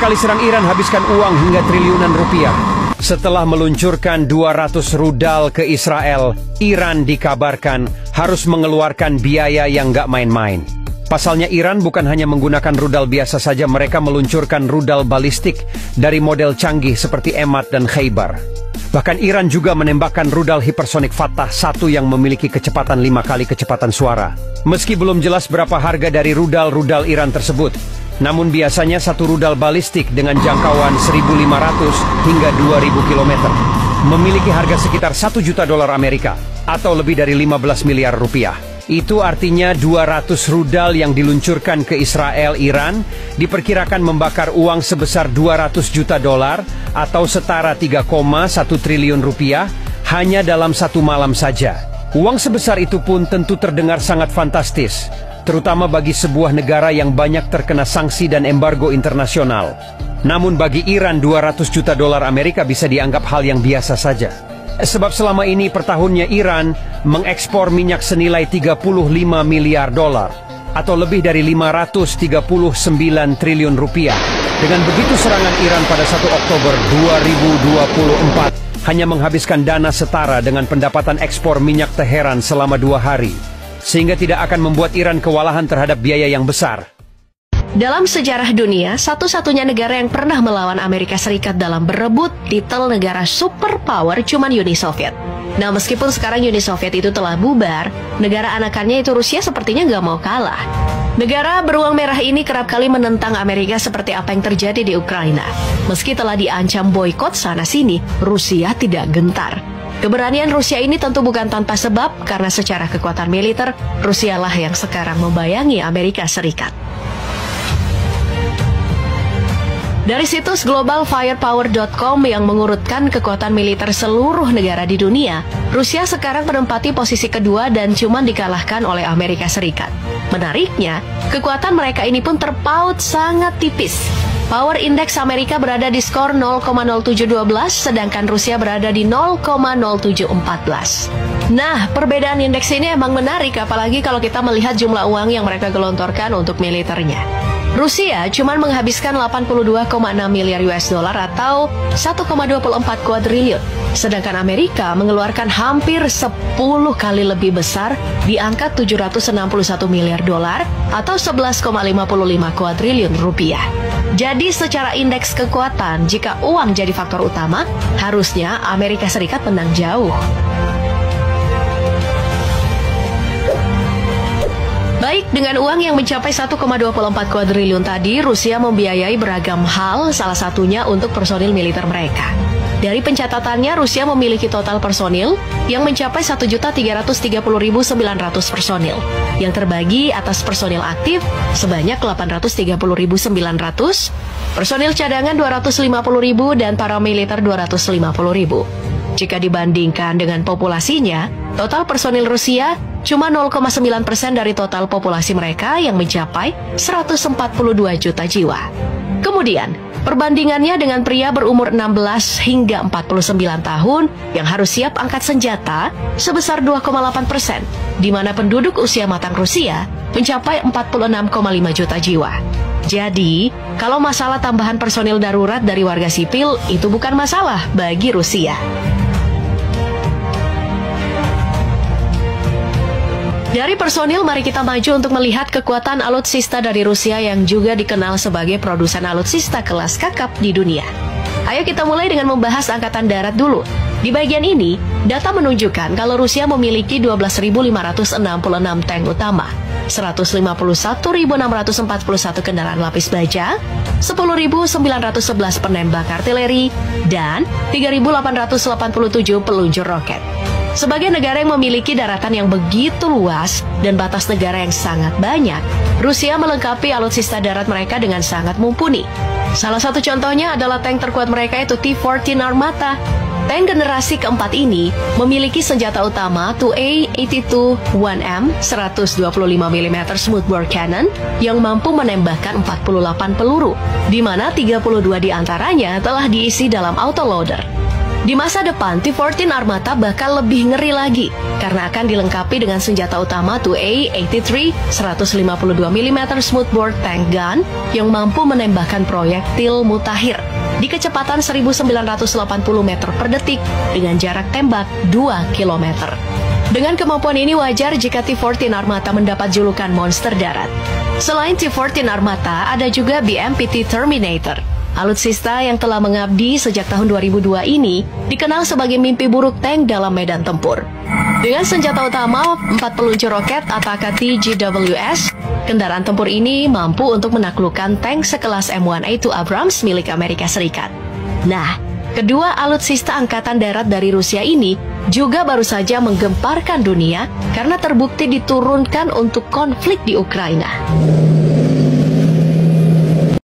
Sekali serang Iran habiskan uang hingga triliunan rupiah. Setelah meluncurkan 200 rudal ke Israel, Iran dikabarkan harus mengeluarkan biaya yang gak main-main. Pasalnya Iran bukan hanya menggunakan rudal biasa saja, mereka meluncurkan rudal balistik dari model canggih seperti Emad dan Khaybar. Bahkan Iran juga menembakkan rudal hipersonik Fatah 1 yang memiliki kecepatan 5 kali kecepatan suara. Meski belum jelas berapa harga dari rudal-rudal Iran tersebut, namun biasanya satu rudal balistik dengan jangkauan 1.500 hingga 2.000 km memiliki harga sekitar $1 juta Amerika atau lebih dari 15 miliar rupiah. Itu artinya 200 rudal yang diluncurkan ke Israel, Iran diperkirakan membakar uang sebesar $200 juta atau setara 3,1 triliun rupiah hanya dalam satu malam saja. Uang sebesar itu pun tentu terdengar sangat fantastis, terutama bagi sebuah negara yang banyak terkena sanksi dan embargo internasional. Namun bagi Iran 200 juta dolar Amerika bisa dianggap hal yang biasa saja. Sebab selama ini per tahunnya Iran mengekspor minyak senilai 35 miliar dolar atau lebih dari 539 triliun rupiah. Dengan begitu serangan Iran pada 1 Oktober 2024 hanya menghabiskan dana setara dengan pendapatan ekspor minyak Teheran selama 2 hari. Sehingga tidak akan membuat Iran kewalahan terhadap biaya yang besar. Dalam sejarah dunia, satu-satunya negara yang pernah melawan Amerika Serikat dalam berebut titel negara superpower cuman Uni Soviet. Nah, meskipun sekarang Uni Soviet itu telah bubar, negara anakannya itu Rusia sepertinya nggak mau kalah. Negara beruang merah ini kerap kali menentang Amerika seperti apa yang terjadi di Ukraina. Meski telah diancam boikot sana-sini, Rusia tidak gentar. Keberanian Rusia ini tentu bukan tanpa sebab, karena secara kekuatan militer, Rusialah yang sekarang membayangi Amerika Serikat. Dari situs globalfirepower.com yang mengurutkan kekuatan militer seluruh negara di dunia, Rusia sekarang menempati posisi kedua dan cuma dikalahkan oleh Amerika Serikat. Menariknya, kekuatan mereka ini pun terpaut sangat tipis. Power Index Amerika berada di skor 0,0712, sedangkan Rusia berada di 0,0714. Nah, perbedaan indeks ini emang menarik, apalagi kalau kita melihat jumlah uang yang mereka gelontorkan untuk militernya. Rusia cuma menghabiskan 82,6 miliar US dollar atau 1,24 kuadriliun. Sedangkan Amerika mengeluarkan hampir 10 kali lebih besar di angka 761 miliar dolar atau 11,55 kuadriliun rupiah. Jadi secara indeks kekuatan, jika uang jadi faktor utama, harusnya Amerika Serikat menang jauh. Baik, dengan uang yang mencapai 1,24 kuadriliun tadi, Rusia membiayai beragam hal, salah satunya untuk personil militer mereka. Dari pencatatannya, Rusia memiliki total personil yang mencapai 1.330.900 personil, yang terbagi atas personil aktif sebanyak 830.900, personil cadangan 250.000, dan paramiliter 250.000. Jika dibandingkan dengan populasinya, total personil Rusia cuma 0,9% dari total populasi mereka yang mencapai 142 juta jiwa. Kemudian, perbandingannya dengan pria berumur 16 hingga 49 tahun yang harus siap angkat senjata sebesar 2,8%, di mana penduduk usia matang Rusia mencapai 46,5 juta jiwa. Jadi, kalau masalah tambahan personil darurat dari warga sipil itu bukan masalah bagi Rusia. Dari personil, mari kita maju untuk melihat kekuatan alutsista dari Rusia yang juga dikenal sebagai produsen alutsista kelas kakap di dunia. Ayo kita mulai dengan membahas Angkatan Darat dulu. Di bagian ini, data menunjukkan kalau Rusia memiliki 12.566 tank utama, 151.641 kendaraan lapis baja, 10.911 penembak artileri, dan 3.887 peluncur roket. Sebagai negara yang memiliki daratan yang begitu luas dan batas negara yang sangat banyak, Rusia melengkapi alutsista darat mereka dengan sangat mumpuni. Salah satu contohnya adalah tank terkuat mereka yaitu T-14 Armata. Tank generasi keempat ini memiliki senjata utama 2A82-1M 125 mm smoothbore cannon yang mampu menembakkan 48 peluru, di mana 32 diantaranya telah diisi dalam autoloader. Di masa depan, T-14 Armata bakal lebih ngeri lagi karena akan dilengkapi dengan senjata utama 2A83 152 mm smoothbore tank gun yang mampu menembakkan proyektil mutakhir di kecepatan 1980 meter per detik dengan jarak tembak 2 km. Dengan kemampuan ini wajar jika T-14 Armata mendapat julukan monster darat. Selain T-14 Armata, ada juga BMPT Terminator. Alutsista yang telah mengabdi sejak tahun 2002 ini dikenal sebagai mimpi buruk tank dalam medan tempur. Dengan senjata utama 4 peluncur roket Ataka TGWS, kendaraan tempur ini mampu untuk menaklukkan tank sekelas M1A2 Abrams milik Amerika Serikat. Nah, kedua alutsista angkatan darat dari Rusia ini juga baru saja menggemparkan dunia karena terbukti diturunkan untuk konflik di Ukraina.